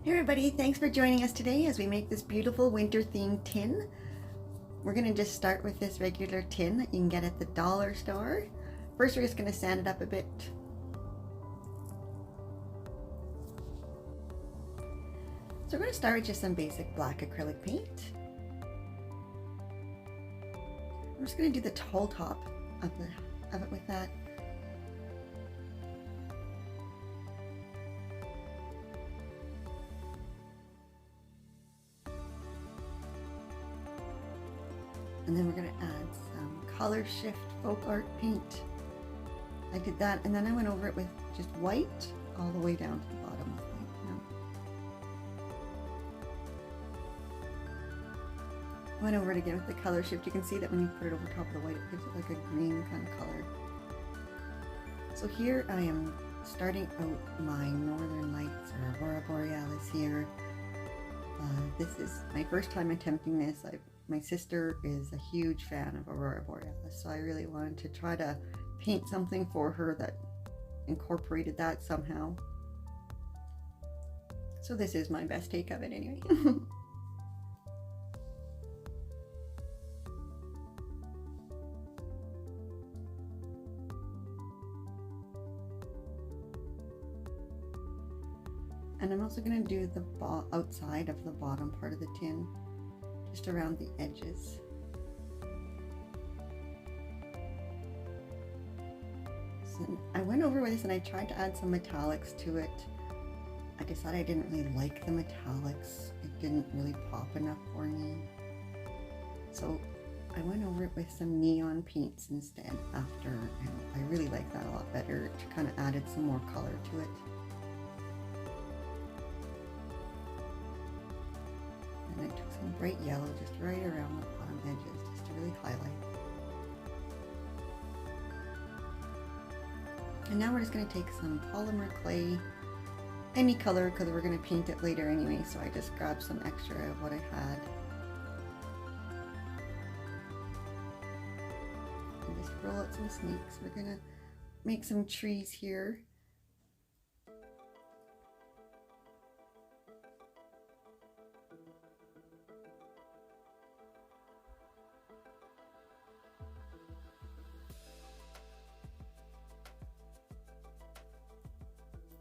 Hey everybody, thanks for joining us today as we make this beautiful winter themed tin. We're going to just start with this regular tin that you can get at the dollar store. First we're just going to sand it up a bit. So we're going to start with just some basic black acrylic paint. I'm just going to do the whole top of it with that. And then we're going to add some color shift folk art paint. I did that, and then I went over it with just white all the way down to the bottom with white. I went over it again with the color shift. You can see that when you put it over top of the white, it gives it like a green kind of color. So here I am starting out my Northern Lights or Aurora Borealis here. This is my first time attempting this. My sister is a huge fan of Aurora Borealis, so I really wanted to try to paint something for her that incorporated that somehow. So this is my best take of it anyway. And I'm also going to do the outside of the bottom part of the tin, just around the edges. So I went over with this and I tried to add some metallics to it. I decided I didn't really like the metallics. It didn't really pop enough for me. So I went over it with some neon paints instead after, and I really like that a lot better. It kind of added some more color to it. And I took some bright yellow just right around the bottom edges just to really highlight. And now we're just going to take some polymer clay, any color, because we're going to paint it later anyway, so I just grabbed some extra of what I had. And just roll out some snakes. We're going to make some trees here.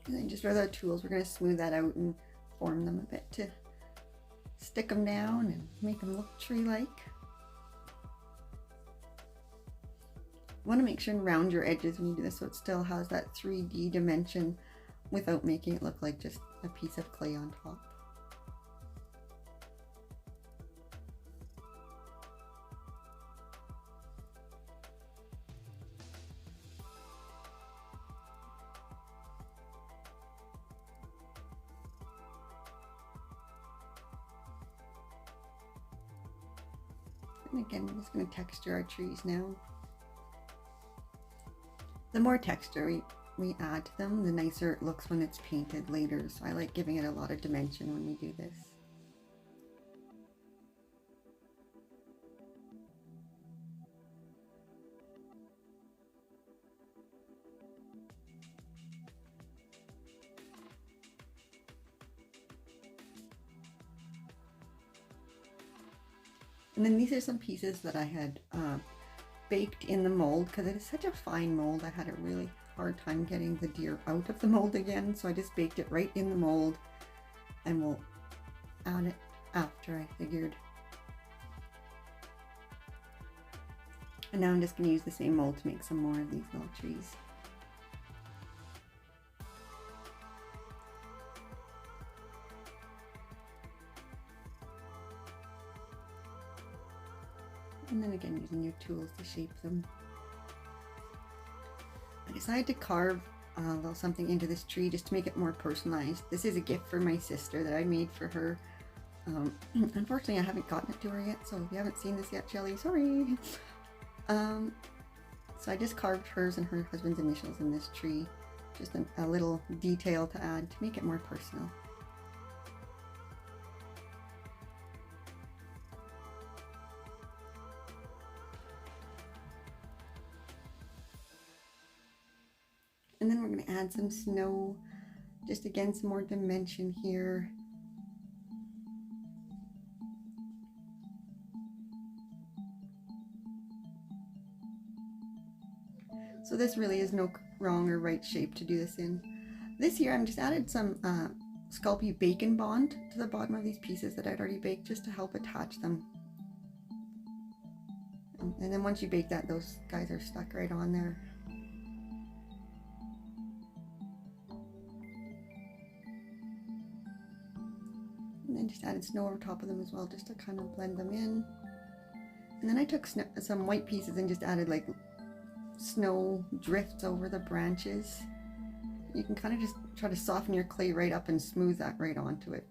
And then just with our tools, we're going to smooth that out and form them a bit to stick them down and make them look tree-like. You want to make sure and round your edges when you do this so it still has that 3D dimension without making it look like just a piece of clay on top. And again, we're just going to texture our trees now. The more texture we add to them, the nicer it looks when it's painted later. So I like giving it a lot of dimension when we do this. And then these are some pieces that I had baked in the mold because it is such a fine mold. I had a really hard time getting the deer out of the mold again, so I just baked it right in the mold, and we'll add it after, I figured. And now I'm just going to use the same mold to make some more of these little trees. And then again, using your tools to shape them. I decided to carve a little something into this tree just to make it more personalized. This is a gift for my sister that I made for her. Unfortunately, I haven't gotten it to her yet, so if you haven't seen this yet, Shelly, sorry. So I just carved hers and her husband's initials in this tree. Just a little detail to add to make it more personal. And then we're going to add some snow, just again some more dimension here. So this really is no wrong or right shape to do this in. This year I'm just added some Sculpey Bacon Bond to the bottom of these pieces that I'd already baked just to help attach them. And then once you bake that, those guys are stuck right on there. And then just added snow over top of them as well, just to kind of blend them in. And then I took some white pieces and just added like snow drifts over the branches. You can kind of just try to soften your clay right up and smooth that right onto it.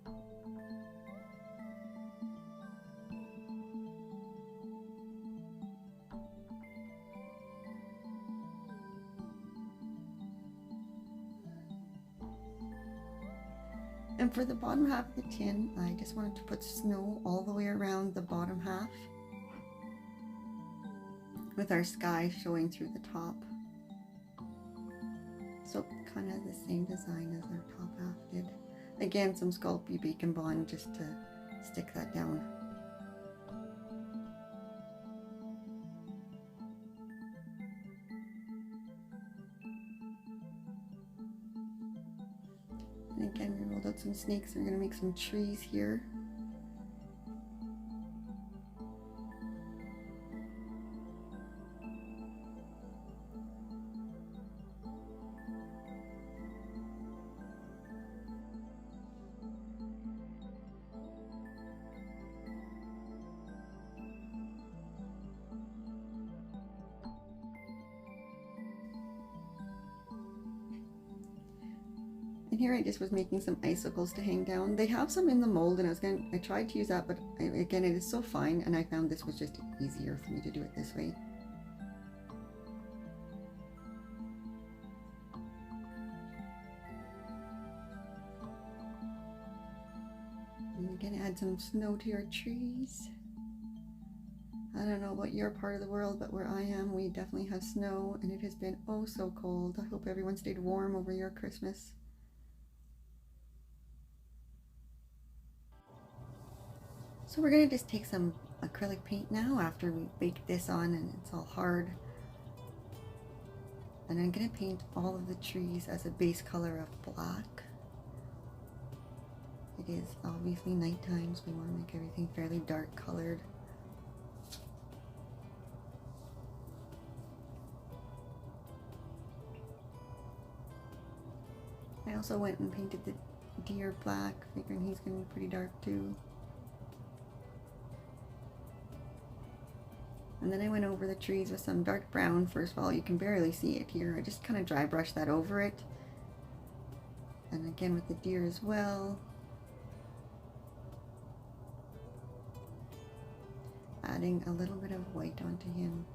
And for the bottom half of the tin, I just wanted to put snow all the way around the bottom half, with our sky showing through the top. So kind of the same design as our top half did. Again, some Sculpey Bacon Bond just to stick that down. And again, we rolled out some snakes. We're going to make some trees here. And here I just was making some icicles to hang down. They have some in the mold, and I tried to use that, but again, it is so fine, and I found this was just easier for me to do it this way. And again, add some snow to your trees. I don't know about your part of the world, but where I am, we definitely have snow, and it has been oh so cold. I hope everyone stayed warm over your Christmas. So we're going to just take some acrylic paint now after we baked this on and it's all hard. And I'm going to paint all of the trees as a base color of black. It is obviously nighttime, so we want to make everything fairly dark colored. I also went and painted the deer black, figuring he's going to be pretty dark too. And then I went over the trees with some dark brown. First of all, you can barely see it here. I just kind of dry brushed that over it. And again with the deer as well. Adding a little bit of white onto him.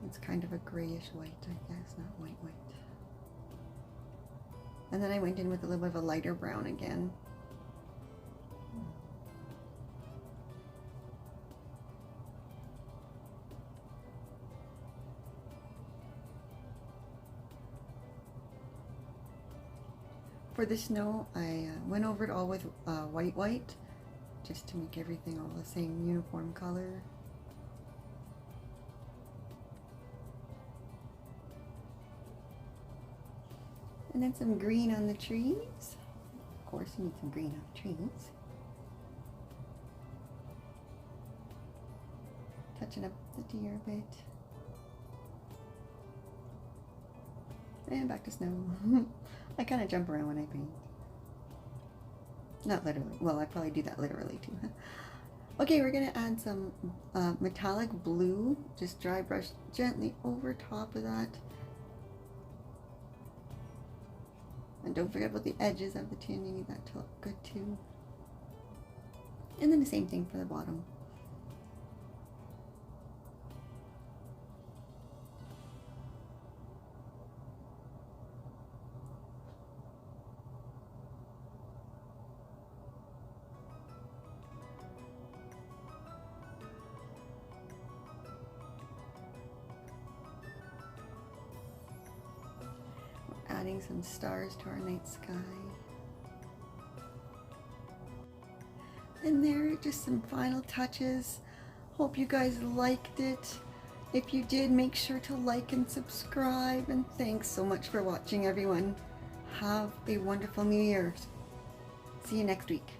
It's kind of a grayish white, I guess, not white. And then I went in with a little bit of a lighter brown again. For the snow, I went over it all with white, just to make everything all the same uniform color. And then some green on the trees. Of course, you need some green on the trees. Touching up the deer a bit. And back to snow. I kind of jump around when I paint. Not literally. Well, I probably do that literally too. Okay, we're going to add some metallic blue. Just dry brush gently over top of that. And don't forget about the edges of the tin, you need that to look good too. And then the same thing for the bottom. Adding some stars to our night sky. And there are just some final touches. Hope you guys liked it. If you did, make sure to like and subscribe. And thanks so much for watching, everyone. Have a wonderful New Year's. See you next week.